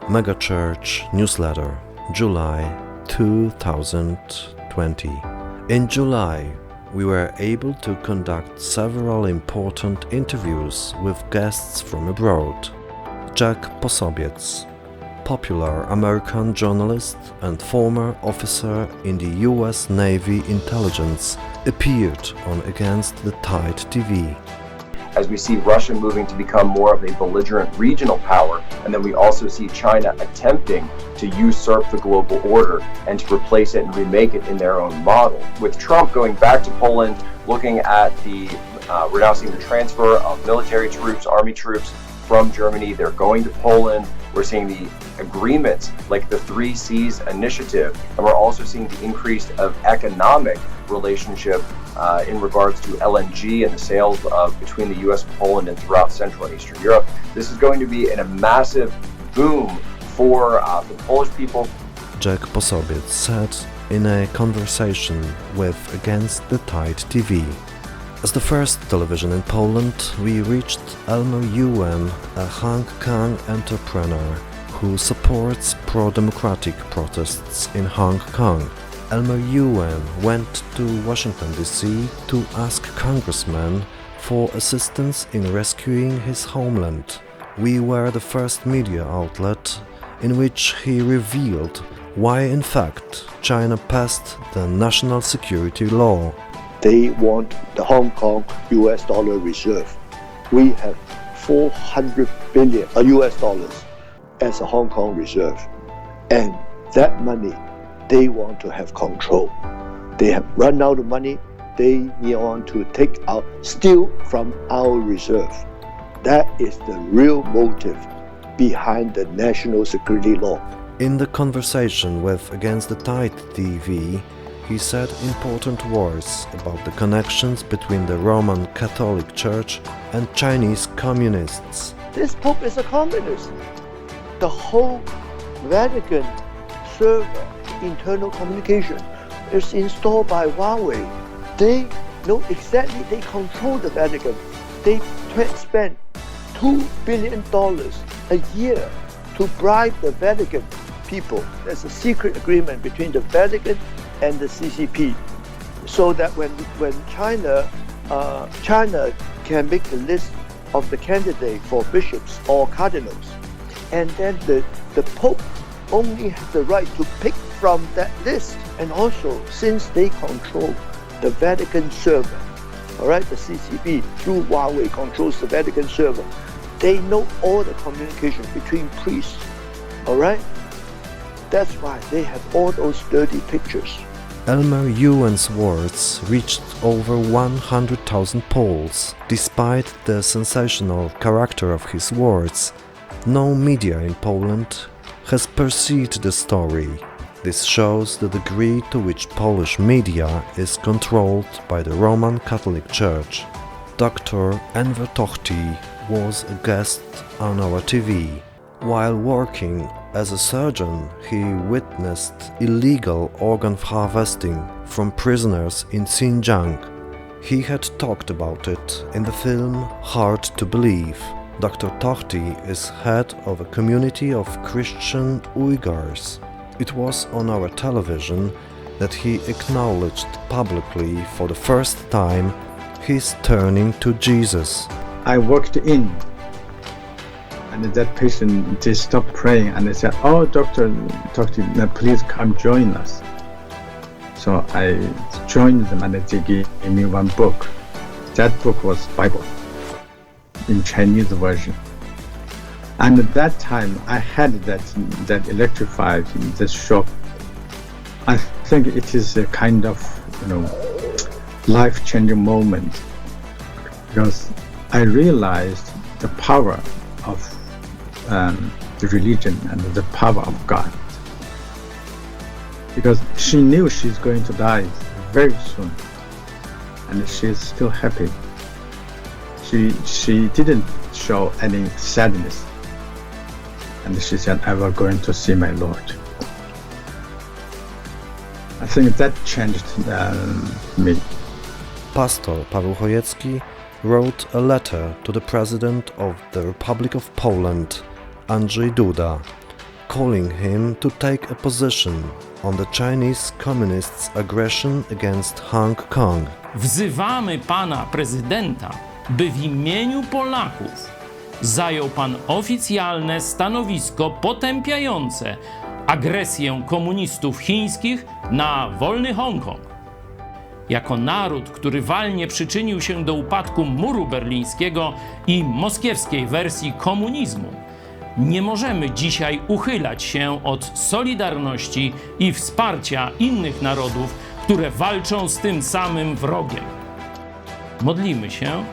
Megachurch newsletter, July 2020. In July, we were able to conduct several important interviews with guests from abroad. Jack Posobiec, popular American journalist and former officer in the US Navy intelligence, appeared on Against the Tide TV. As we see Russia moving to become more of a belligerent regional power, and then we also see China attempting to usurp the global order and to replace it and remake it in their own model. With Trump going back to Poland, looking at we're now seeing the transfer of military troops, army troops from Germany. They're going to Poland. We're seeing the agreements like the 3 Cs initiative, and we're also seeing the increase of economic relationship in regards to LNG and the sales between the US and Poland and throughout Central and Eastern Europe. This is going to be a massive boom for the Polish people. Jack Posobiec said in a conversation with Against the Tide TV. As the first television in Poland, we reached Elmer Yuen, a Hong Kong entrepreneur who supports pro-democratic protests in Hong Kong. Elmer Yuen went to Washington, D.C. to ask congressmen for assistance in rescuing his homeland. We were the first media outlet in which he revealed why, in fact, China passed the national security law. They want the Hong Kong US dollar reserve. We have 400 billion US dollars as a Hong Kong reserve. And that money, they want to have control. They have run out of money. They want to steal from our reserve. That is the real motive behind the national security law. In the conversation with Against the Tide TV, he said important words about the connections between the Roman Catholic Church and Chinese communists. This Pope is a communist. The whole Vatican server, internal communication, is installed by Huawei. They know exactly, they control the Vatican. They spend $2 billion a year to bribe the Vatican people. There's a secret agreement between the Vatican and the CCP, so that when China can make the list of the candidate for bishops or cardinals, and then the Pope only has the right to pick from that list. And also, since they control the Vatican server, all right, the CCP through Huawei controls the Vatican server, they know all the communication between priests, all right? That's why they have all those dirty pictures. Elmer Yuen's words reached over 100,000 Poles. Despite the sensational character of his words, no media in Poland has perceived the story. This shows the degree to which Polish media is controlled by the Roman Catholic Church. Dr. Enver Tohti was a guest on our TV. While working as a surgeon, he witnessed illegal organ harvesting from prisoners in Xinjiang. He had talked about it in the film Hard to Believe. Dr. Tohti is head of a community of Christian Uyghurs. It was on our television that he acknowledged publicly for the first time his turning to Jesus. I walked in, and that patient, they stopped praying and they said, "Oh, Dr. Tohti, please come join us." So I joined them and they gave me one book. That book was Bible in Chinese version. And at that time, I had that electrified, the shock. I think it is a kind of, life-changing moment, because I realized the power of the religion and the power of God. Because she knew she's going to die very soon, and she's still happy. She didn't show any sadness, and she said, "I will going to see my Lord." I think that changed me. Pastor Paweł Chojecki wrote a letter to the President of the Republic of Poland, Andrzej Duda, calling him to take a position on the Chinese Communists' aggression against Hong Kong. Wzywamy pana prezydenta, by w imieniu Polaków zajął pan oficjalne stanowisko potępiające agresję komunistów chińskich na wolny Hongkong. Jako naród, który walnie przyczynił się do upadku muru berlińskiego i moskiewskiej wersji komunizmu, nie możemy dzisiaj uchylać się od solidarności i wsparcia innych narodów, które walczą z tym samym wrogiem. Modlimy się,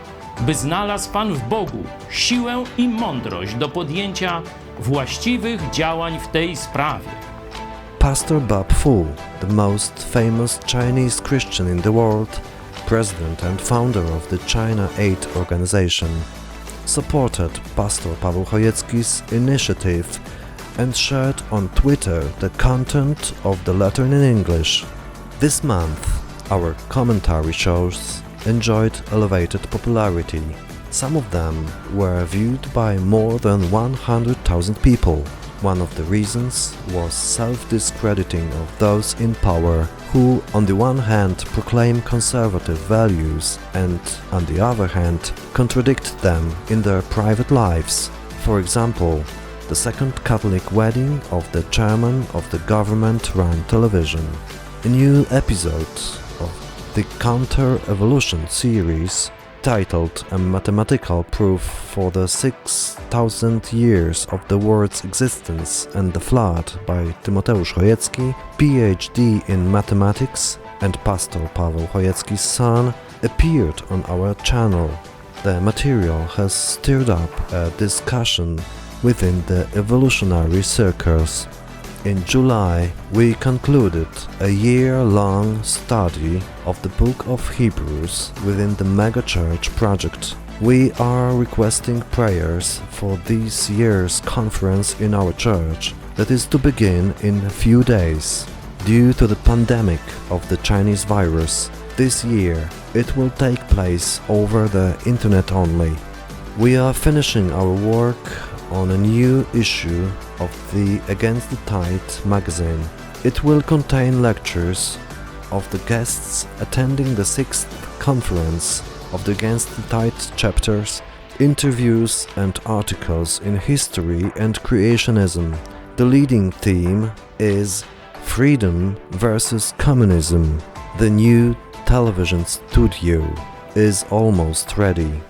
by znalazł Pan w Bogu siłę i mądrość do podjęcia właściwych działań w tej sprawie. Pastor Bob Fu, the most famous Chinese Christian in the world, president and founder of the China Aid Organization, supported Pastor Paweł Chojecki's initiative and shared on Twitter the content of the letter in English. This month, our commentary shows enjoyed elevated popularity. Some of them were viewed by more than 100,000 people. One of the reasons was self-discrediting of those in power who, on the one hand, proclaim conservative values and, on the other hand, contradict them in their private lives. For example, the second Catholic wedding of the chairman of the government-run television. A new episode of the Counter-Evolution series, titled A Mathematical Proof for the 6,000 Years of the World's Existence and the Flood by Tymoteusz Chojecki, PhD in Mathematics and Pastor Paweł Chojecki's son, appeared on our channel. The material has stirred up a discussion within the evolutionary circles. In July, we concluded a year-long study of the Book of Hebrews within the Megachurch project. We are requesting prayers for this year's conference in our church that is to begin in a few days. Due to the pandemic of the Chinese virus, this year it will take place over the internet only. We are finishing our work on a new issue of the Against the Tide magazine. It will contain lectures of the guests attending the 6th conference of the Against the Tide chapters, interviews and articles in history and creationism. The leading theme is Freedom versus Communism. The new television studio is almost ready.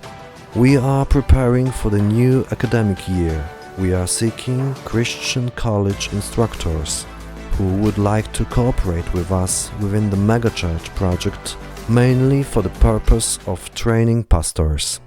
We are preparing for the new academic year. We are seeking Christian college instructors who would like to cooperate with us within the Megachurch project, mainly for the purpose of training pastors.